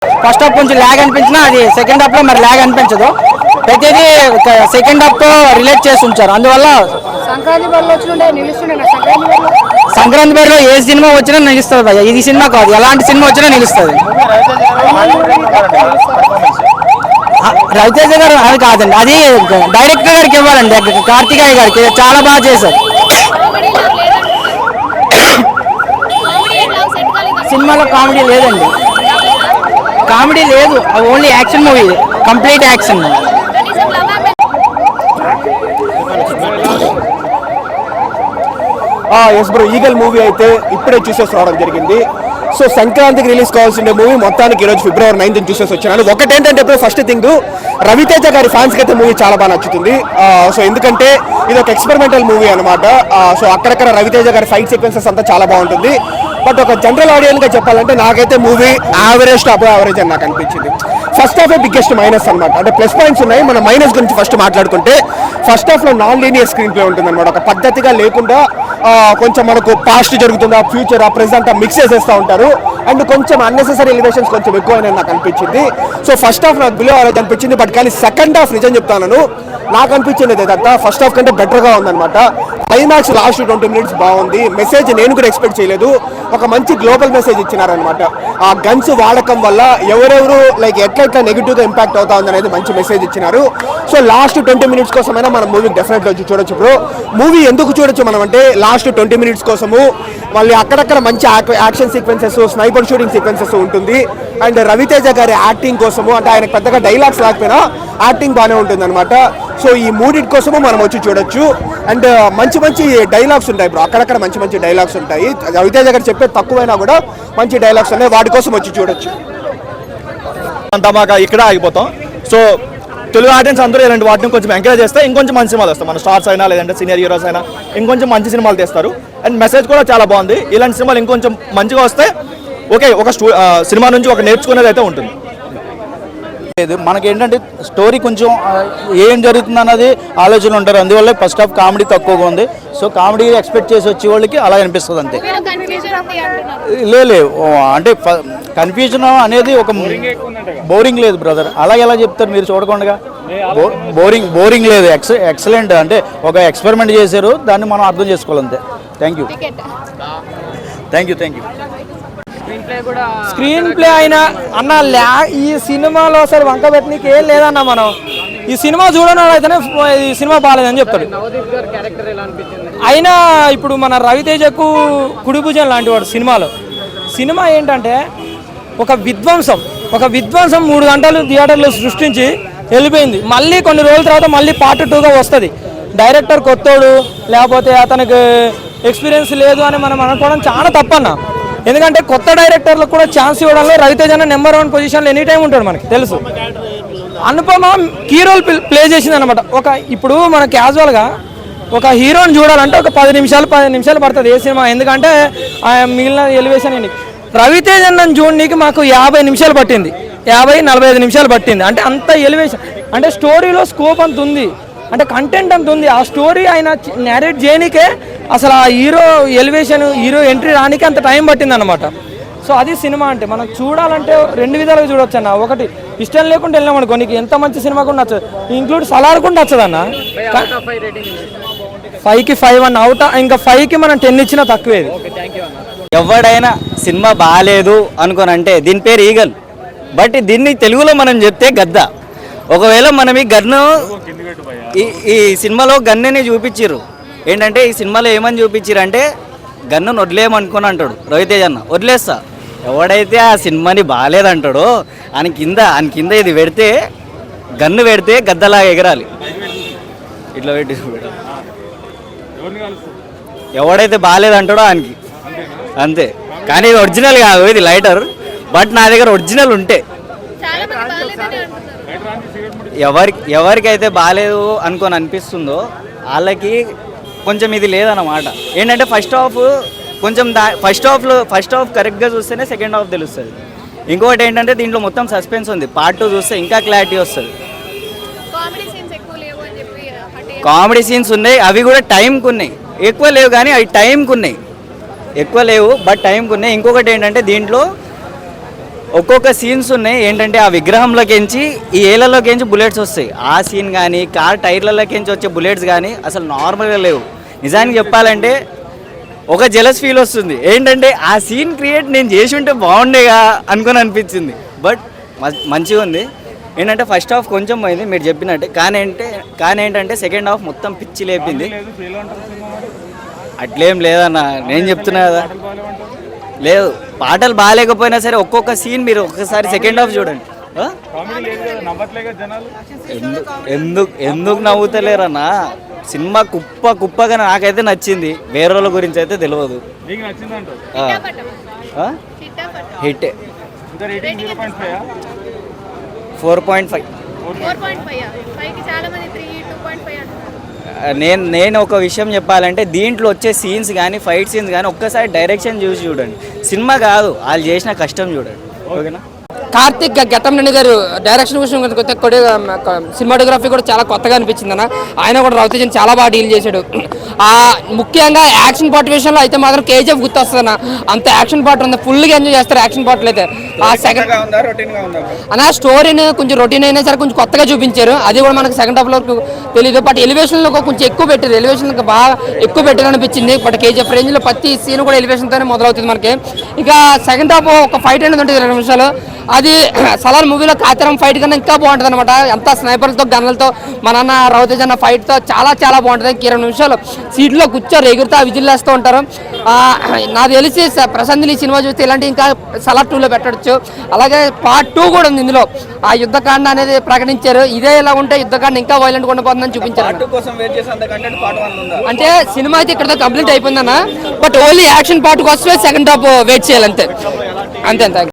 First half కొంచెం lag అనిపించినా అది సెకండ్ హాఫ్ లో మరి ల్యాగ్ అనిపించదు. ప్రతిదీ సెకండ్ హాఫ్ తో రిలేట్ చేసి ఉంచారు. అందువల్ల సంక్రాంతి బరిలో ఏ సినిమా వచ్చినా నిలుస్తుంది భయ్య. ఇది సినిమా కాదు, ఎలాంటి సినిమా వచ్చినా నిలుస్తుంది. రవితేజ గారు అది కాదండి, అది డైరెక్టర్ గారికి ఇవ్వాలండి. కార్తికేయ గారికి చాలా బాగా చేశారు. సినిమాలో కామెడీ లేదండి, కామెడీ లేదు, only action movie, complete action. Yes bro, Eagle movie అయితే ఇప్పుడే చూసేసి రావడం జరిగింది. సో సంక్రాంతికి రిలీజ్ కావాల్సిన మూవీ మొత్తానికి ఈరోజు February 9th చూసేసి వచ్చాను. ఒకటేంటంటే ఇప్పుడు ఫస్ట్ థింగ్, రవితేజ గారి ఫ్యాన్స్కి అయితే మూవీ చాలా బాగా నచ్చుతుంది. సో ఎందుకంటే ఇది ఒక ఎక్స్పెరిమెంటల్ మూవీ అనమాట. సో అక్కడక్కడ రవితేజ గారి ఫైట్ సీక్వెన్సెస్ అంతా చాలా బాగుంటుంది. బట్ ఒక జనరల్ ఆడియన్గా చెప్పాలంటే నాకైతే మూవీ యావరేజ్ టాప్ యావరేజ్ అని నాకు అనిపించింది. ఫస్ట్ హాఫ్ బిగ్గెస్ట్ మైనస్ అనమాట. అంటే ప్లస్ పాయింట్స్ ఉన్నాయి. మన మైనస్ గురించి ఫస్ట్ మాట్లాడుకుంటే ఫస్ట్ హాఫ్లో నాన్ లీనియర్ స్క్రీన్ ప్లే ఉంటుంది అనమాట. ఒక పద్ధతిగా లేకుండా కొంచెం మనకు పాస్ట్ జరుగుతుంది, ఆ ఫ్యూచర్, ఆ ప్రెసెంట్ మిక్స్ చేసేస్తూ ఉంటారు. అండ్ కొంచెం అన్నెసెసరీ ఎలివేషన్స్ కొంచెం ఎక్కువైనా నాకు అనిపించింది. సో ఫస్ట్ హాఫ్ నాకు బిలో అవ్వలేదు అనిపించింది. బట్ కానీ సెకండ్ హాఫ్ నిజం చెప్తాను, నాకు అనిపించింది ఏదంతా ఫస్ట్ హాఫ్ కంటే బెటర్గా ఉందన్నమాట. క్లైమాక్స్ లాస్ట్ 20 minutes బాగుంది. మెసేజ్ నేను కూడా ఎక్స్పెక్ట్ చేయలేదు. ఒక మంచి గ్లోబల్ మెసేజ్ ఇచ్చినారనమాట. ఆ గన్స్ వాడకం వల్ల ఎవరెవరు లైక్ ఎట్లా నెగిటివ్గా ఇంపాక్ట్ అవుతా ఉంది అనేది మంచి మెసేజ్ ఇచ్చినారు. సో లాస్ట్ 20 minutes కోసమైనా మనం మూవీ డెఫినెట్గా వచ్చి చూడొచ్చు బ్రో. మూవీ ఎందుకు చూడొచ్చు మనం అంటే లాస్ట్ 20 minutes కోసము మళ్ళీ అక్కడక్కడ మంచి action sequences, sniper shooting sequences ఉంటుంది. అండ్ రవితేజ గారి యాక్టింగ్ కోసము, అంటే ఆయనకు పెద్దగా డైలాగ్స్ లేకపోయినా యాక్టింగ్ బాగానే ఉంటుంది అనమాట. సో ఈ మూడింటి కోసము మనం వచ్చి చూడొచ్చు. అండ్ మంచి మంచి డైలాగ్స్ ఉంటాయి బ్రో, అక్కడక్కడ మంచి మంచి డైలాగ్స్ ఉంటాయి. రవితేజ గారు చెప్పే తక్కువైనా కూడా మంచి డైలాగ్స్ ఉన్నాయి, వాటి కోసం వచ్చి చూడొచ్చు. అంతా మాకు ఇక్కడ ఆగిపోతాం. సో తెలుగు ఆడియన్స్ అందరూ ఇలాంటి వాటిని కొంచెం ఎంకరేజ్ చేస్తే ఇంకొంచెం మంచి సినిమాలు వస్తాయి. మన స్టార్స్ అయినా లేదంటే సీనియర్ హీరోస్ అయినా ఇంకొంచెం మంచి సినిమాలు తీస్తారు. అండ్ మెసేజ్ కూడా చాలా బాగుంది. ఇలాంటి సినిమాలు ఇంకొంచెం మంచిగా వస్తే ఓకే, ఒక సినిమా నుంచి ఒక నేర్చుకునేది అయితే ఉంటుంది. మనకి ఏంటంటే స్టోరీ కొంచెం ఏం జరుగుతుంది అన్నది ఆలోచన ఉంటారు. అందువల్ల ఫస్ట్ హాఫ్ కామెడీ తక్కువగా ఉంది. సో కామెడీ ఎక్స్పెక్ట్ చేసి వచ్చే వాళ్ళకి అలా అనిపిస్తుంది అంతే. లేదు అంటే కన్ఫ్యూజన్ అనేది ఒక బోరింగ్ లేదు బ్రదర్, అలా ఎలా చెప్తారు మీరు చూడకుండా. బోరింగ్ లేదు, ఎక్సలెంట్. అంటే ఒక ఎక్స్పెరిమెంట్ చేశారు, దాన్ని మనం అర్థం చేసుకోవాలి అంతే. Thank you. స్క్రీన్ ప్లే అయినా అన్న ఈ సినిమాలో అసలు వంక పెట్టనీకి ఏం లేదన్న. మనం ఈ సినిమా చూడడం అయితేనే ఈ సినిమా బాగాలేదని చెప్తాడు. అయినా ఇప్పుడు మన రవితేజకు కుడిభుజం లాంటి వాడు సినిమా ఏంటంటే ఒక విధ్వంసం 3 గంటలు థియేటర్లో సృష్టించి వెళ్ళిపోయింది. మళ్ళీ కొన్ని రోజుల తర్వాత మళ్ళీ పార్ట్ 2గా వస్తుంది. డైరెక్టర్ కొత్తోడు లేకపోతే అతనికి ఎక్స్పీరియన్స్ లేదు అని మనం అనుకోవడం చాలా తప్పన్న. ఎందుకంటే కొత్త డైరెక్టర్లకు కూడా ఛాన్స్ ఇవ్వడంలో రవితేజ నెంబర్ 1 పొజిషన్లో ఎనీ టైం ఉంటాడు, మనకి తెలుసు. అనుపమ కీ రోల్ ప్లే చేసింది అనమాట. ఇప్పుడు మన క్యాజువల్గా ఒక హీరోని చూడాలంటే ఒక 10 నిమిషాలు పడుతుంది ఏ సినిమా, ఎందుకంటే మిగిలిన ఎలివేషన్ ఏంటి. రవితేజ నన్ను చూడడానికి మాకు 50 నిమిషాలు పట్టింది, 50-45 నిమిషాలు పట్టింది. అంటే అంత ఎలివేషన్, అంటే స్టోరీలో స్కోప్ అంత ఉంది, అంటే కంటెంట్ అంత ఉంది. ఆ స్టోరీ ఆయన నేరేట్ చేయడానికే అసలు ఆ హీరో ఎలివేషన్, హీరో ఎంట్రీ రానికి అంత టైం పట్టింది అనమాట. సో అది సినిమా అంటే మనం చూడాలంటే 2 విధాలుగా చూడొచ్చు అన్న. ఒకటి ఇష్టం లేకుండా వెళ్ళాం అనుకో, నీకు ఎంత మంచి సినిమా కూడా నచ్చదు, ఇంక్లూడ్ సలార్ కూడా నచ్చదు అన్న. 5కి 5 అన్న అవుట్, ఇంకా 5కి మనం 10 ఇచ్చినా తక్కువే. ఎవడైనా సినిమా బాగాలేదు అనుకోనంటే దీని పేరు ఈగల్, బట్ దీన్ని తెలుగులో మనం చెప్తే గద్ద. ఒకవేళ మనం ఈ గన్ను ఈ సినిమాలో గన్నుని చూపించారు. ఏంటంటే ఈ సినిమాలో ఏమని చూపించారు అంటే గన్నును వదిలేయమనుకుని అంటాడు రవితేజ అన్న. వదిలేస్తా, ఎవడైతే ఆ సినిమాని బాగాలేదంటాడో ఆయన కింద ఇది పెడితే, గన్ను పెడితే గద్దలా ఎగరాలి, ఇట్లా పెట్టి ఎవడైతే బాగాలేదంటాడో ఆయనకి అంతే. కానీ ఇది ఒరిజినల్ కాదు, ఇది లైటర్. బట్ నా దగ్గర ఒరిజినల్ ఉంటే ఎవరికైతే బాగాలేదు అనుకొని అనిపిస్తుందో వాళ్ళకి కొంచెం ఇది లేదన్నమాట. ఏంటంటే ఫస్ట్ హాఫ్ కొంచెం ఫస్ట్ హాఫ్ కరెక్ట్గా చూస్తేనే సెకండ్ హాఫ్ తెలుస్తుంది. ఇంకొకటి ఏంటంటే దీంట్లో మొత్తం సస్పెన్స్ ఉంది. పార్ట్ 2 చూస్తే ఇంకా క్లారిటీ వస్తుంది. కామెడీ సీన్స్ ఉన్నాయి, అవి కూడా టైంకి ఉన్నాయి. ఎక్కువ లేవు కానీ అవి టైంకి ఉన్నాయి, ఎక్కువ లేవు బట్ టైంకి ఉన్నాయి. ఇంకొకటి ఏంటంటే దీంట్లో ఒక్కొక్క సీన్స్ ఉన్నాయి ఏంటంటే ఆ విగ్రహంలోకించి ఈ ఏళ్ళలోకించి బుల్లెట్స్ వస్తాయి. ఆ సీన్ కానీ కార్ టైర్లలోకించి వచ్చే బుల్లెట్స్ కానీ అసలు నార్మల్గా లేవు. నిజానికి చెప్పాలంటే ఒక జెలస్ ఫీల్ వస్తుంది. ఏంటంటే ఆ సీన్ క్రియేట్ నేను చేసి ఉంటే బాగుండేగా అనుకొని అనిపించింది. బట్ మంచిగా ఉంది. ఏంటంటే ఫస్ట్ హాఫ్ కొంచెం పోయింది మీరు చెప్పినట్టే, కానీ ఏంటంటే సెకండ్ హాఫ్ మొత్తం పిచ్చి లేపింది. అట్లేం లేదన్న, నేను చెప్తున్నా కదా. లేదు, పాటలు బాగాలేకపోయినా సరే ఒక్కొక్క సీన్ మీరు ఒక్కసారి సెకండ్ హాఫ్ చూడండి. ఎందుకు నవ్వుతలేరన్నా? సినిమా కుప్పగా నాకైతే నచ్చింది. వేరే వాళ్ళ గురించి అయితే తెలియదు. హిట్ 4.5. నేను ఒక విషయం చెప్పాలంటే దీంట్లో వచ్చే సీన్స్ కానీ ఫైట్ సీన్స్ కానీ ఒక్కసారి డైరెక్షన్ చూసి చూడండి. సినిమా కాదు, వాళ్ళు చేసిన కష్టం చూడండి. ఓకేనా? కార్తిక్ గెటంరెడ్డి గారు డైరెక్షన్ విషయం సినిమాటోగ్రఫీ కూడా చాలా కొత్తగా అనిపించింది అన్న. ఆయన కూడా రవితేజని చాలా బాగా డీల్ చేశాడు. ముఖ్యంగా యాక్షన్ పార్ట్ విషయంలో అయితే మాత్రం కేజీఎఫ్ గుర్తొస్తుంది అన్న. అంత యాక్షన్ పార్ట్ ఉంది, ఫుల్గా ఎంజాయ్ చేస్తారు యాక్షన్ పార్ట్లు అయితే. ఆ సెకండ్ అన్న స్టోరీని కొంచెం రొటీన్ అయినా సరే కొంచెం కొత్తగా చూపించారు. అది కూడా మనకు సెకండ్ హాఫ్లో తెలియదు. బట్ ఎలివేషన్లో కొంచెం ఎక్కువ పెట్టారు, ఎలివేషన్ బాగా ఎక్కువ పెట్టారు అనిపించింది. బట్ కేజీఎఫ్ రేంజ్లో ప్రతి సీన్ కూడా ఎలివేషన్తోనే మొదలవుతుంది మనకి. ఇక సెకండ్ హాఫ్ ఒక ఫైట్ అనేది ఉంటుంది 2 నిమిషాలు. అది సలార్ మూవీలో కాతరం ఫైట్ కన్నా ఇంకా బాగుంటుంది అనమాట. ఎంత స్నైపర్లతో గన్నులతో మన అన్న రవితేజ అన్న ఫైట్తో చాలా బాగుంటుంది. 20 నిమిషాలు సీట్లో కూర్చొని ఎగురుతా విజిల్ వేస్తూ ఉంటారు. నాకు తెలిసి ప్రశాంత్ని సినిమా చూస్తే ఇలాంటి ఇంకా సలార్ 2లో పెట్టచ్చు. అలాగే పార్ట్ 2 కూడా ఉంది ఇందులో. ఆ యుద్ధకాండ అనేది ప్రకటించారు. ఇదే ఇలా ఉంటే యుద్ధకాండ ఇంకా వైలెంట్ ఉండిపోతుందని చూపించారు. అంటే సినిమా అయితే ఇక్కడతో కంప్లీట్ అయిపోయిందన్న. బట్ ఓన్లీ యాక్షన్ పార్ట్ కోసమే సెకండ్ హాఫ్ వెయిట్ చేయాలి అంతే.